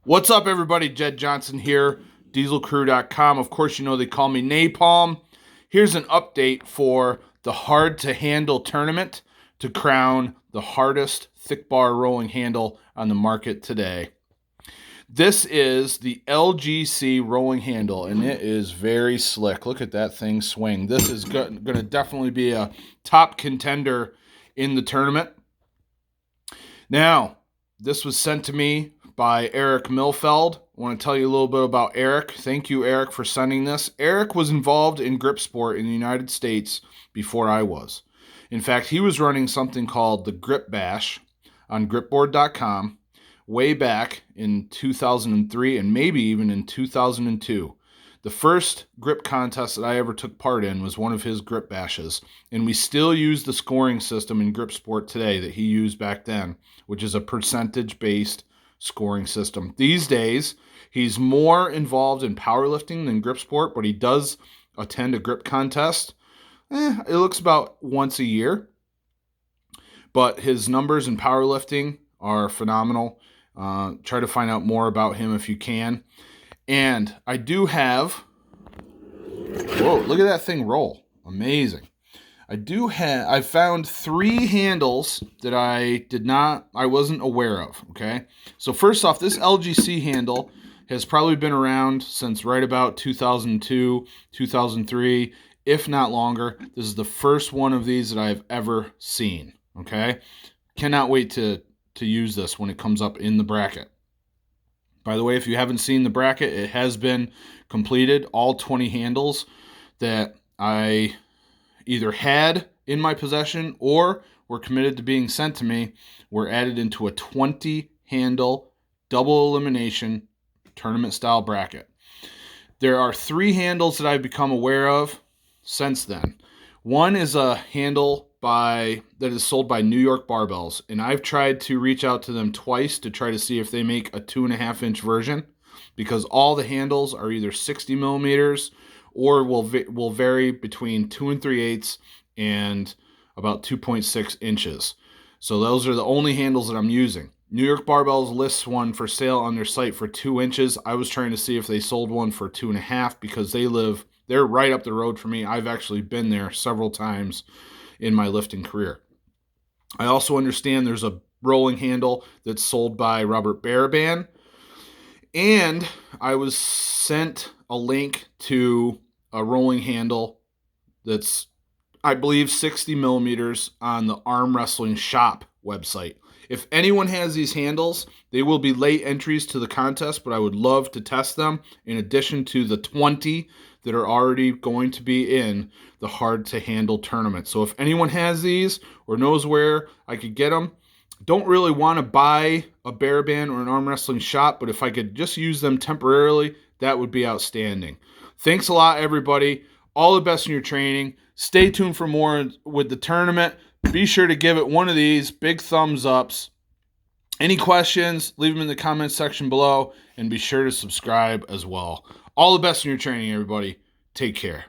What's up, everybody? Jed Johnson here, dieselcrew.com. Of course, you know they call me Napalm. Here's an update for the Hard to Handle tournament to crown the hardest thick bar rolling handle on the market today. This is the LGC Rolling Handle, and it is very slick. Look at that thing swing. This is going to definitely be a top contender in the tournament. Now, this was sent to me by Eric Milfeld. I want to tell you a little bit about Eric. Thank you, Eric, for sending this. Eric was involved in grip sport in the United States before I was. In fact, he was running something called the Grip Bash on gripboard.com way back in 2003 and maybe even in 2002. The first grip contest that I ever took part in was one of his grip bashes, and we still use the scoring system in grip sport today that he used back then, which is a percentage-based scoring system. These days, he's more involved in powerlifting than grip sport, but he does attend a grip contest. It looks about once a year, but his numbers in powerlifting are phenomenal. Try to find out more about him if you can. And I do have, whoa, look at that thing roll. Amazing. I found 3 handles that I wasn't aware of, okay? So first off, this LGC handle has probably been around since right about 2002, 2003, if not longer. This is the first one of these that I've ever seen, okay? Cannot wait to use this when it comes up in the bracket. By the way, if you haven't seen the bracket, it has been completed. All 20 handles that I either had in my possession or were committed to being sent to me were added into a 20-handle double elimination tournament-style bracket. There are 3 handles that I've become aware of since then. One is a handle that is sold by New York Barbells, and I've tried to reach out to them twice to try to see if they make a 2.5-inch version, because all the handles are either 60 millimeters or will vary between 2 3/8 and about 2.6 inches. So those are the only handles that I'm using. New York Barbells lists one for sale on their site for 2 inches. I was trying to see if they sold one for 2.5 because they're right up the road from me. I've actually been there several times in my lifting career. I also understand there's a rolling handle that's sold by Robert Baraban, and I was sent a link to a rolling handle that's, I believe, 60 millimeters on the Arm Wrestling Shop website. If anyone has these handles, they will be late entries to the contest, but I would love to test them in addition to the 20 that are already going to be in the Hard to Handle tournament. So if anyone has these or knows where I could get them, don't really want to buy a Baraban or an Arm Wrestling Shop, but if I could just use them temporarily, that would be outstanding. Thanks a lot, everybody. All the best in your training. Stay tuned for more with the tournament. Be sure to give it one of these big thumbs ups. Any questions, leave them in the comments section below, and be sure to subscribe as well. All the best in your training, everybody. Take care.